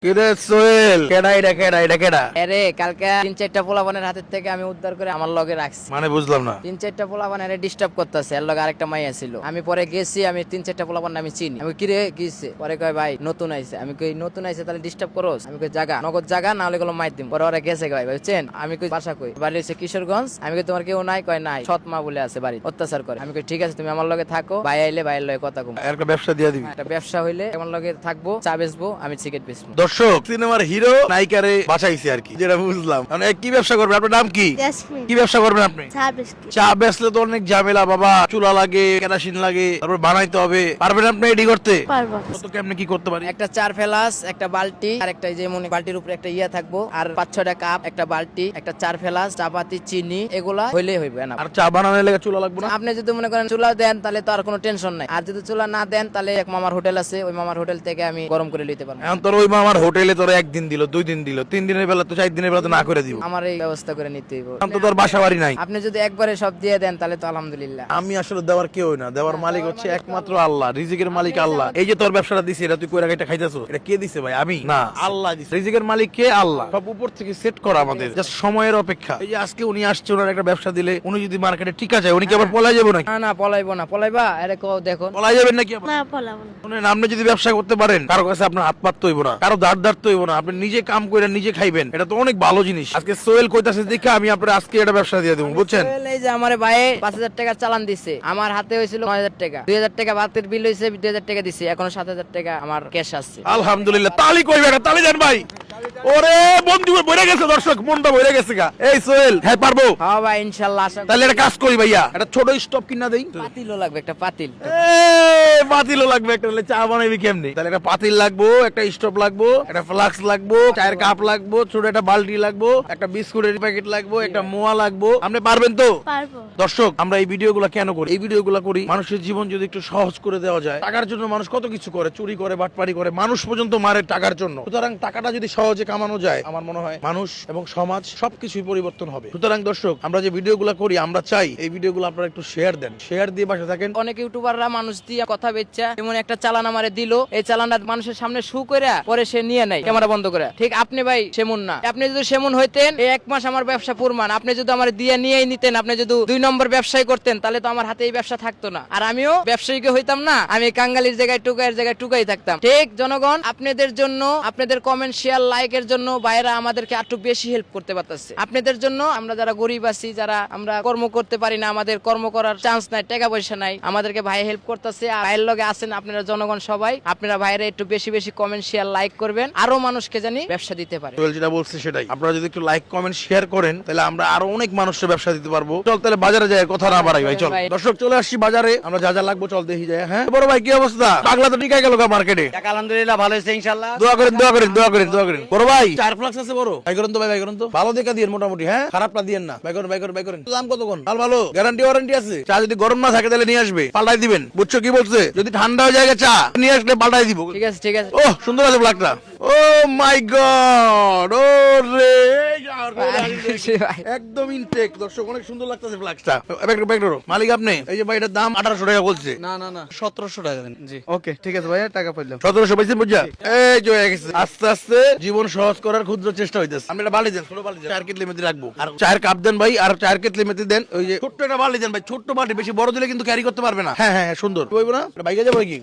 কিরে সোহেল, কেডা এটা কেডা এটা কেডা? আরে কালকে 3-4টা পোলাপানের হাতের থেকে আমি উদ্ধার করে আমার লগে রাখছি। মানে বুঝলাম না। 3-4টা পোলাপান এর ডিস্টার্ব করতেছে, এর লগে আরেকটা মাইয়া ছিল। আমি পরে গেছি, আমি 3-4টা পোলাপান আমি চিনি। আমি কিরে কিছে পরে কয় ভাই নতুন আইছে। আমি কই নতুন আইছে তাহলে ডিস্টার্ব করোস? আমি কই জায়গা নগদ জায়গা না হলে গুলো মাইর দিম। পরে ওরা গেছে ভাই বুঝছেন। আমি কই বাসা কই? বাড়ি হইছে কিশোরগঞ্জ। আমি কই তোমার কেউ নাই? কয় নাই, সৎ মা বলে আছে বাড়ি, অত্যাচার করে। আমি কই ঠিক আছে তুমি আমার লগে থাকো, ভাই আইলে ভাইয়ের লগে কথা কম। একটা ব্যবসা দিয়ে দিবি। একটা ব্যবসা হইলে আমার লগে থাকবো, চা বেচবো, আমি সিগারেট বেচবো। দর্শক, সিনেমার হিরো নায়িকারে বাঁচাইছে আর কি, যেটা বুঝলাম। মানে কি ব্যবসা করবেন? আপনার নাম কি? জেসমিন। কি ব্যবসা করবেন আপনি? চা বিস্কিট। চা বেচলে তো অনেক ঝামেলা বাবা, চুলা লাগে, কেরাসিন লাগে, তারপর বানাইতে হবে। পারবেন আপনি এডি করতে? পারবো। কত কেমনে কি করতে পারি? একটা 4 ফেলাস, একটা বালতি, আর একটা যে মনে বালতির উপরে একটা ইয়া থাকবো, আর 5-6টা কাপ, একটা বালতি, একটা 4 ফেলাস, চাপাতি, চিনি, এগুলা হইলেই হইবে না। আর চা বানানোর লেগে চুলা লাগবে না? আপনি যদি মনে করেন চুলা দেন তাহলে তো আর কোনো টেনশন নাই। আর যদি চুলা না দেন তাহলে এক মামার হোটেল আছে, ওই মামার হোটেল থেকে আমি গরম করে নিতে পারবো। এখন তোর ওই মামার হোটেলে তোর 1 দিন দিল, 2 দিন দিল, 3 দিনের বেলা তো 4 দিনের বেলা তো না করে দিব। আমার এই ব্যবস্থা করে নিতে হইব। এখন তো তোর বাসা বাড়ি নাই। আপনি যদি একবারে সব দিয়ে দেন তাহলে তো আলহামদুলিল্লাহ। আমি আসলে দেওয়ার কেউ না, দেওয়ার মালিক হচ্ছে একমাত্র আল্লাহ, রিজিকের মালিক আল্লাহ। এই যে তোর ব্যবসাটা দিছি, এটা তুই কইরা এটা খাইতেছো, এটা কে দিছে ভাই? আমি না, আল্লাহ দিছে। রিজিকের মালিক কে? আল্লাহ। সব উপর থেকে সেট করা আমাদের, জাস্ট সময়ের অপেক্ষা। এই যে আজকে উনি আসছে, ওনার একটা ব্যবসা দিলে উনি যদি মার্কেটে ঠিক আছে, উনি কি আবার পলাই যাবো নাকি? না না, পলাইবো না। পলাইবা? আরে কও দেখো। পলাই যাবেন নাকি আবার? না পালাবো না। শুনেন, আপনি যদি ব্যবসা করতে পারেন, কারো কাছে আপনার হাত পাততে হইব না, কারো দাঁড় দাঁড়তে হইব না, আপনি নিজে কাম করে নিজে খাইবেন, এটা তো অনেক ভালো জিনিস। আজকে সোহেল কইতাছে দেখে আমি আপনার আজকে এটা ব্যবসা দিয়ে দেবো, বুঝছেন? এই যে আমার ভাই 5,000 টাকা চালান দিছে, আমার হাতে হয়েছিল 9,000 টাকা। 2,000 টাকা বাতের বিল হয়েছে, 2,000 টাকা দিছে, এখন 7,000 টাকা আমার ক্যাশ আসছে। আলহামদুলিল্লাহ, তালি কইবে না, তালি দেন ভাই। ওরে বন্ধু বইরে গেছে, দর্শক মনটা বইরে গেছে গা। এই সোহেল, হ্যাঁ পারবো? হ্যাঁ ভাই ইনশাআল্লাহ। আশা তাহলে একটা কাজ করি ভাইয়া, একটা ছোট স্টপ কিনা দেই। পাতিলও লাগবে, একটা পাতিল। পাতিলও লাগবে একটা, তাহলে চা বানাইবি কেমনে? তাহলে একটা পাতিল লাগবো, একটা স্টপ লাগবো, একটা ফ্লাক্স লাগবো, চায়ের কাপ লাগবো, ছোট একটা বালতি লাগবো, একটা বিস্কুটের প্যাকেট লাগবো, একটা মোয়া লাগবো। আপনি পারবেন তো? পারবো। দর্শক, আমরা এই ভিডিওগুলো কেন করি? এই ভিডিওগুলো করি মানুষের জীবন যদি একটু সহজ করে দেওয়া যায়। টাকার জন্য মানুষ কত কিছু করে, চুরি করে, বাটপারি করে, মানুষ পর্যন্ত মারে টাকার জন্য। সুতরাং টাকাটা যদি সহজে কামানো যায়, আমার মনে হয় মানুষ এবং সমাজ সবকিছুই পরিবর্তন হবে। সুতরাং দর্শক, আমরা যে ভিডিওগুলো করি, আমরা চাই এই ভিডিওগুলো আপনারা একটু শেয়ার দেন, শেয়ার দিয়ে পাশে থাকেন। অনেক ইউটিউবাররা মানুষ দিয়ে কথা বেচা, যেমন একটা চালান আমারে দিল, এই চালানটা মানুষের সামনে শু কইরা পরে সে নিয়ে নাই ক্যামেরা বন্ধ করে। ঠিক আপনি ভাই সেমন না। আপনি যদি সেমন হইতেন, এই 1 মাস আমার ব্যবসা পুরমান, আপনি যদি আমার দিয়ে নিয়েই নিতেন, আপনি যদি 2 নম্বর ব্যবসায়ী করতেন, তাহলে তো আমার হাতে এই ব্যবসা থাকতো না, আর আমিও ব্যবসায়ীকে হইতাম না। আমি কাঙ্গালির জায়গায় টুকাইয়ের জায়গায় টুকাই থাকতাম। ঠিক জনগণ, আপনাদের জন্য, আপনাদের কমেন্ট শেয়ার লাইকের জন্য ভাইরা আমাদেরকে একটু বেশি হেল্প করতে পারতেছে। আপনাদের জন্য আমরা যারা গরিব আছি, যারা আমরা কর্ম করতে পারি না, আমাদের কর্ম করার চান্স নাই, টাকা পয়সা নাই, আমাদেরকে ভাই হেল্প করতেছে। আর ভাইয়ের লগে আছেন আপনারা জনগণ সবাই, আপনারা ভাইরা একটু বেশি বেশি কমেন্ট শেয়ার লাইক করবেন, আরো মানুষকে জানি ব্যবসা দিতে পারে। সোহেল যেটা বলছে সেটাই, আপনারা যদি একটু লাইক কমেন্ট শেয়ার করেন, তাহলে আমরা আরো অনেক মানুষের ব্যবসা দিতে পারবো। চল তাহলে বাজারে যাই, কথা না বাড়াই ভাই, চল। ভাই। দর্শক, চলে আসছি বাজারে, আমরা যা যা লাগবো চল দেখি যায়। হ্যাঁ বড় ভাই, কি অবস্থা? পাগলা তো টিকাই গেল মার্কেটে। আলহামদুলিল্লাহ ভালো হয়েছে ইনশাআল্লাহ। দোয়া করেন, দোয়া করেন, দোয়া করেন, দোয়া করেন। বড় ভাই, 4 ফ্লাক্স আছে বড় ভাই, করেন তো ভাই, ভাই করেন তো, ভালো দেখা দিয়েন মোটামুটি, হ্যাঁ খারাপটা দিয়েন না, ভাই করেন, ভাই করেন, ভাই করেন। দাম কত কোন? ভালো ভালো, গ্যারান্টি ওয়ারেন্টি আছে। চা যদি গরম না থাকে তাহলে নিয়ে আসবে, পাল্টাই দিবেন, বুঝছো কি বলছে? যদি ঠান্ডা হয়ে যায় চা নিয়ে আসলে পাল্টাই দিব। ঠিক আছে, ঠিক আছে। ও সুন্দর আছে ফ্লাক্সটা। ও মাই গড, ও রে একদম ইনটেক। দর্শক, অনেক সুন্দর লাগতেছে ফ্লাক্সটা। মালিক আপনি? এই যে ভাই, এটার দাম 1800 টাকা বলছে। না না না 1700 টাকা দেন। জি ওকে ঠিক আছে ভাইয়া, টাকা পাইলাম। 1700 পাইছেন বুঝা? এই যে হয়ে গেছে। আস্তে আস্তে জীবন সহজ করার ক্ষুদ্র চেষ্টা হইতেছে। আপনি একটা বালি দেন, ছোট বালি দেন, 4 কেটলি মেথি রাখবো, আর চায়ের কাপ দেন ভাই, আর 4 কেটলি মেথি দেন। ওই যে ছোট্ট একটা বালি দেন ভাই, ছোট্ট বালি, বেশি বড় দিলে কিন্তু ক্যারি করতে পারবে না। হ্যাঁ হ্যাঁ সুন্দর হইবো না? বাইকে যাবো কি?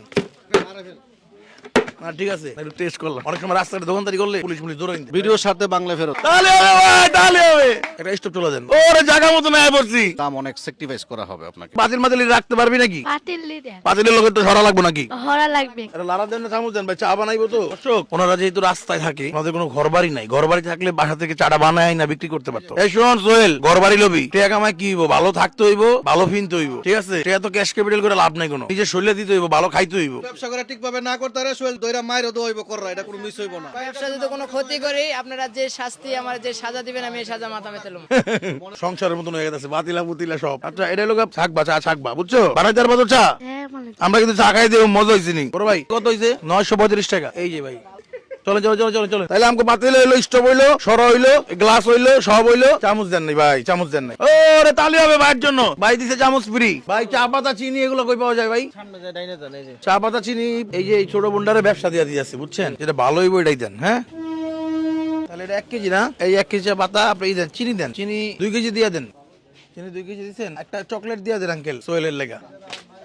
ঠিক আছে, একটু টেস্ট করলাম। অনেক সময় রাস্তায় দোকানদারি করলে পুলিশ দৌড়ে নিতে। ভিডিওর সাথে বাংলা ফেরত। তাহলে হবে ভাই, তাহলে হবে। একটা স্টপ চলে দেন। ওরে জায়গা মতো নাই পড়ছি। দাম অনেক স্যাক্রিফাইস করা হবে আপনাকে। পাতিল মাতিল রাখতে পারবি নাকি? পাতিল দেন। পাতিলের লোকের তো ধরা লাগবে নাকি? হরা লাগবে। আরে লারা দেন না, চামচ দেন ভাই, চা বানাইবো তো। দর্শক, ওনারা যেহেতু রাস্তায় থাকে, ওনাদের কোনো ঘর বাড়ি নাই। ঘর বাড়ি থাকলে বাসা থেকে চাটা বানায় না বিক্রি করতে পারতো। এই শোন সোহেল, ঘর বাড়ি লবি, টাকা কামাই কি হইব? ভালো থাকতে হইব, ভালো ফিনতে হইব, ঠিক আছে? টাকা তো ক্যাশ ক্যাপিটাল করে লাভ নাই কোনো, নিজের শরীরে দিতে হইব, ভালো খাইতে হইব। ব্যবসা করে ঠিকভাবে না করতে পারে সোহেল দইরা মাইরও দইব কররা, এটা কোনো মিস হইব না। ব্যবসা যদি কোনো ক্ষতি করি, আপনারা যে শাস্তি আমার যে সাজা দিবেন, আমি এই সাজা মাথা মেতে লম। সংসারের মতন হয়ে গেছে, বাতিলা বুতিলা সব। আচ্ছা, এটা লোক থাকবা, চা থাকবা, বুঝছো? বানাইতে পারবো তো চা? হ্যাঁ মানে। আমরা কিন্তু চা খাই দেবো, মজা হয়েছে নি। বড় ভাই কত হয়েছে? 935 টাকা। এই যে ভাই চলো চলো চলো চলো চলো। তাহলে আমাকে পাতিল হইলো, স্টোভ হইলো, সরা হইলো, গ্লাস হইলো, সব হইলো, চামচ দেন নাই ভাই, চামচ দেন নাই। ওরে তালি হবে ভাইয়ের জন্য, ভাই দিছে চামচ ফ্রি। ভাই চা পাতা চিনি এগুলো কই পাওয়া যায় ভাই? চা পাতা চিনি এই যে এই ছোট বোন্ডারে ব্যবসা দিয়ে দিয়েছে বুঝছেন, যেটা ভালো হইব এটাই দেন। হ্যাঁ তাহলে এটা 1 কেজি না, এই 1 কেজি চা পাতা আপনি দেন, চিনি দেন, চিনি 2 কেজি দিয়ে দেন, চিনি 2 কেজি দিচ্ছেন, একটা চকলেট দিয়ে দেন আঙ্কেল সোহেলের লেগা।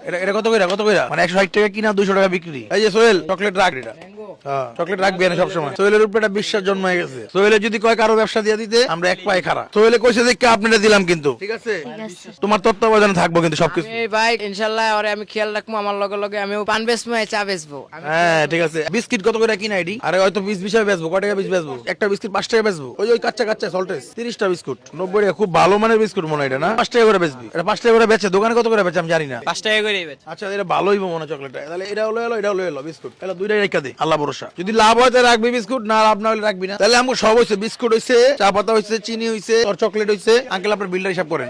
এটা এটা কত কইরা, কত কইরা? মানে 160 টাকা কিনা 200 টাকা বিক্রি। এই যে সোহেল চকলেট রাখ, এটা হ্যাঁ চকলেট রাখবি না সবসময়। সোহেলের উপরে একটা বিশ্বাস জন্মায় গেছে। সোহেলের যদি কয় কারো ব্যবসা দিয়ে দিতে আমরা এক পায়ে খাড়া। সোহেলে কইছে দেখে আপনারা দিলাম কিন্তু ঠিক আছে, তোমার তত্ত্বাবধানে থাকবো কিন্তু সবকিছু। এই ভাই ইনশাআল্লাহ ওরে আমি খেয়াল রাখবো, আমার লগে লগে আমিও পান বেচবো, চা বেচবো। হ্যাঁ ঠিক আছে। বিস্কিট কত করে কিনা আইডি? আরে হয়তো 20 হিসাবে বেচবো। কয় টাকা পিস বেচবো? একটা বিস্কিট 5 টাকা বেচবো। ওই ওই কাচ্চা কাচ্চা সল্টেস 30টা বিস্কুট 90 টাকা, খুব ভালো মানের বিস্কুট মনে হয় এটা না? 5 টাকা করে বেচবি? এটা 5 টাকা করে বেচে, দোকানে কত করে বেচে আমি জানি না। 5 টাকা করেই বেচ। আচ্ছা এটা ভালোই মনে চকলেটটা। তাহলে এটা হলো এলো, এটা হলো এলো বিস্কুট। তাহলে দুইটাই রেখা দে, আল্লাহ ভরসা। যদি লাভ হয় তাহলে রাখবি বিস্কুট, না লাভ না হলে রাখবি না। তাহলে আমাকে সব হইছে, বিস্কুট হইছে, চা পাতা হইছে, চিনি হইছে, আর চকলেট হইছে। আঙ্কেল আপনার বিলটা হিসাব করেন।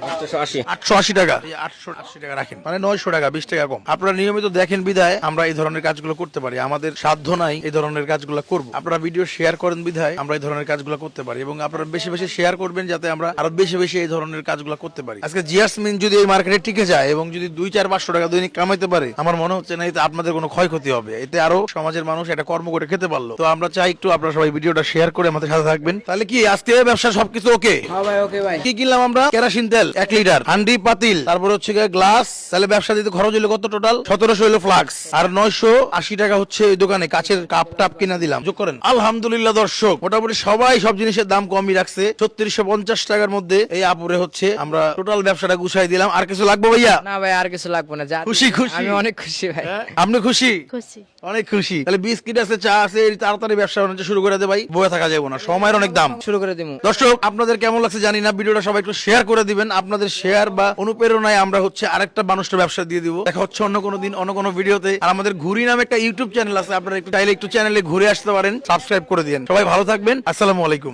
880 টাকা। এই 880 টাকা রাখেন, মানে 900 টাকা, 20 টাকা কম। আপনারা নিয়মিত দেখেন বিধায় আমরা এই ধরনের কাজগুলো করতে পারি। আমাদের সাধ্য নাই এই ধরনের কাজগুলো করব। আপনারা ভিডিও শেয়ার করেন বিধায় আমরা এই ধরনের কাজগুলো করতে পারি, এবং আপনারা বেশি বেশি শেয়ার করবেন যাতে আমরা আরো বেশি বেশি এই ধরনের কাজগুলো করতে পারি। আজকে জিয়াসমিন যদি এই মার্কেটে টিকে যায় এবং যদি 2-4-500 টাকা দৈনিক কামাইতে পারে, আমার মনে হচ্ছে না এতে আপনাদের কোনো ক্ষয়ক্ষতি হবে। এতে আরো সমাজের মানুষ এটা কর্ম করে খেতে পারলো। তো আমরা চাই একটু আপনারা সবাই ভিডিওটা শেয়ার করে আমাদের সাথে থাকবেন। তাহলে কি আজকে ব্যবসা সবকিছু ওকে? হ্যাঁ ভাই ওকে ভাই। কি কিনলাম আমরা? কেরোসিন তেল 1 লিটার, হান্ডি পাতিল, তারপর হচ্ছে গ্লাস। তাহলে ব্যবসা দিতে খরচ হইলো কত টোটাল? 1700 হইলো ফ্লাক্স, আর 980 টাকা হচ্ছে ওই দোকানে কাচের কাপ টাপ কিনা দিলাম। যোগ করেন। আলহামদুলিল্লাহ দর্শক, মোটামুটি সবাই সব জিনিসের দাম কমই রাখছে। 3650 টাকার মধ্যে এই আপুরে হচ্ছে আমরা টোটাল ব্যবসাটা গুছাই দিলাম। আর কিছু লাগবে ভাইয়া? না ভাই আর কিছু লাগবে না, যা খুশি খুশি? আমি অনেক খুশি ভাই। আপনি খুশি? খুশি। অনেক খুশি। তাহলে বিস্কিট আছে, চা আছে, এই তাড়াতাড়ি ব্যবসা বাণিজ্য শুরু করে দে ভাই, বয়ে থাকা যাবে না, সময়ের অনেক দাম। শুরু করে দিমু। দর্শক আপনাদের কেমন লাগছে জানি না, ভিডিওটা সবাই একটু শেয়ার করে দিবেন। আপনাদের শেয়ার বা অনুপ্রেরণায় আমরা হচ্ছে আরেকটা মানুষটা ব্যবসা দিয়ে দিব। দেখা হচ্ছে অন্য কোনো দিন অন্য কোনো ভিডিওতে। আর আমাদের ঘুরি নামে একটা ইউটিউব চ্যানেল আছে, আপনারা একটু চাইলে একটু চ্যানেলে ঘুরে আসতে পারেন, সাবস্ক্রাইব করে দিন। সবাই ভালো থাকবেন, আসসালামু আলাইকুম।